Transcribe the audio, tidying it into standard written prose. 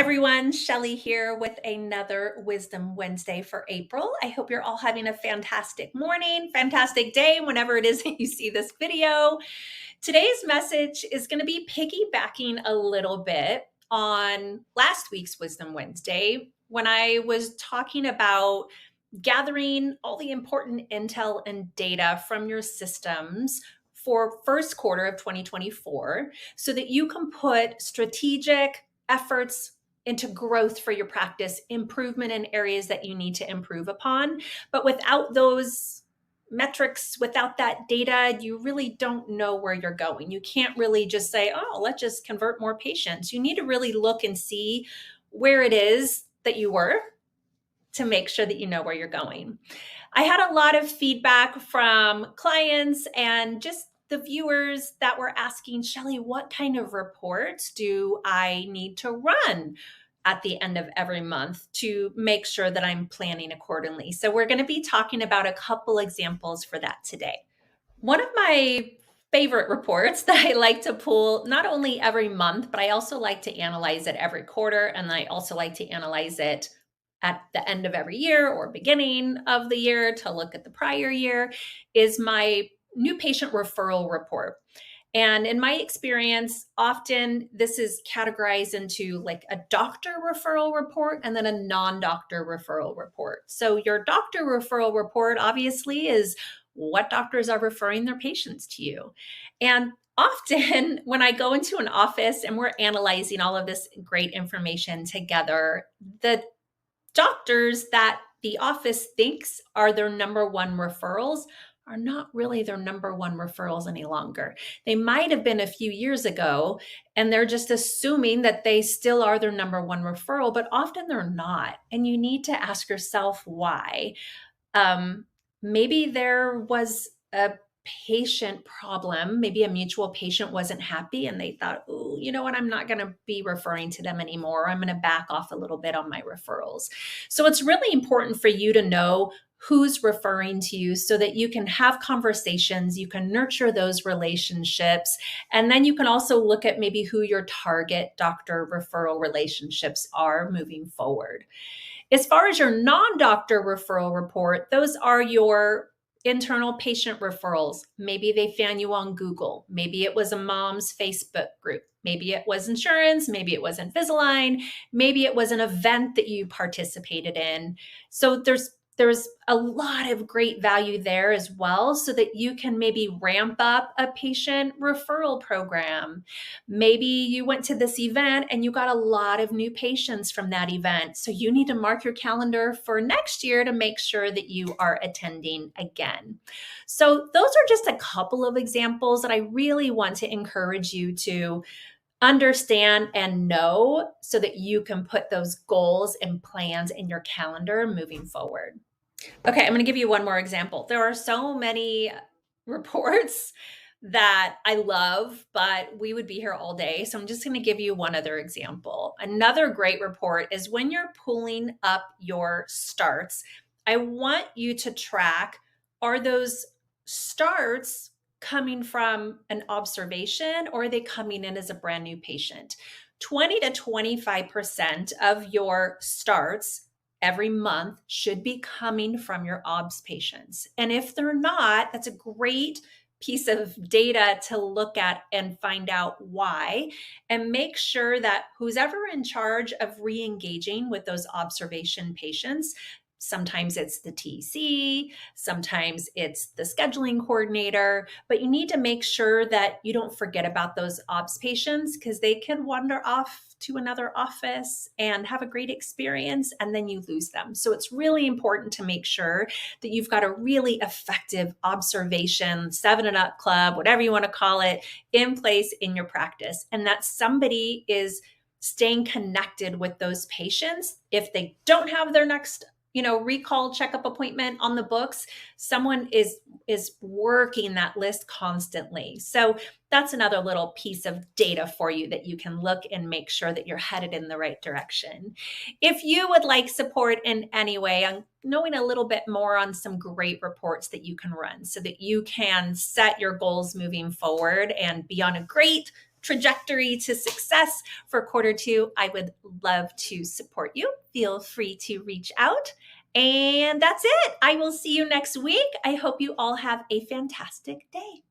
everyone, Shelly here with another Wisdom Wednesday for April. I hope you're all having a fantastic morning, fantastic day, whenever it is that you see this video. Today's message is going to be piggybacking a little bit on last week's Wisdom Wednesday when I was talking about gathering all the important intel and data from your systems for first quarter of 2024 so that you can put strategic efforts into growth for your practice, improvement in areas that you need to improve upon. But without those metrics, without that data, you really don't know where you're going. You can't really just say, oh, let's just convert more patients. You need to really look and see where it is that you were to make sure that you know where you're going. I had a lot of feedback from clients and just the viewers that were asking, Shelly, what kind of reports do I need to run at the end of every month to make sure that I'm planning accordingly? So we're going to be talking about a couple examples for that today. One of my favorite reports that I like to pull not only every month, but I also like to analyze it every quarter. And I also like to analyze it at the end of every year or beginning of the year to look at the prior year is my new patient referral report. And in my experience, often this is categorized into like a doctor referral report and then a non-doctor referral report. So your doctor referral report obviously is what doctors are referring their patients to you. And often when I go into an office and we're analyzing all of this great information together, the doctors that the office thinks are their number one referrals are not really their number one referrals any longer. They might have been a few years ago, and they're just assuming that they still are their number one referral, but often they're not. And you need to ask yourself why. Maybe there was a patient problem. Maybe a mutual patient wasn't happy and they thought, oh, you know what? I'm not going to be referring to them anymore. I'm going to back off a little bit on my referrals. So it's really important for you to know who's referring to you so that you can have conversations, you can nurture those relationships, and then you can also look at maybe who your target doctor referral relationships are moving forward. As far as your non-doctor referral report, those are your internal patient referrals. Maybe they found you on Google. Maybe it was a mom's Facebook group. Maybe it was insurance. Maybe it was Invisalign. Maybe it was an event that you participated in. So there's a lot of great value there as well, so that you can maybe ramp up a patient referral program. Maybe you went to this event and you got a lot of new patients from that event. So you need to mark your calendar for next year to make sure that you are attending again. So those are just a couple of examples that I really want to encourage you to understand and know so that you can put those goals and plans in your calendar moving forward. Okay, I'm going to give you one more example. There are so many reports that I love, but we would be here all day. So I'm just going to give you one other example. Another great report is when you're pulling up your starts, I want you to track, are those starts coming from an observation or are they coming in as a brand new patient? 20 to 25% of your starts every month should be coming from your OBS patients. And if they're not, that's a great piece of data to look at and find out why, and make sure that who's ever in charge of re-engaging with those observation patients, sometimes it's the TC, sometimes it's the scheduling coordinator, but you need to make sure that you don't forget about those OBS patients because they can wander off to another office and have a great experience and then you lose them. So it's really important to make sure that you've got a really effective observation, 7 and Up club, whatever you want to call it, in place in your practice, and that somebody is staying connected with those patients. If they don't have their next recall checkup appointment on the books, someone is working that list constantly. So that's another little piece of data for you that you can look and make sure that you're headed in the right direction. If you would like support in any way on knowing a little bit more on some great reports that you can run so that you can set your goals moving forward and be on a great trajectory to success for quarter two, I would love to support you. Feel free to reach out. And that's it. I will see you next week. I hope you all have a fantastic day.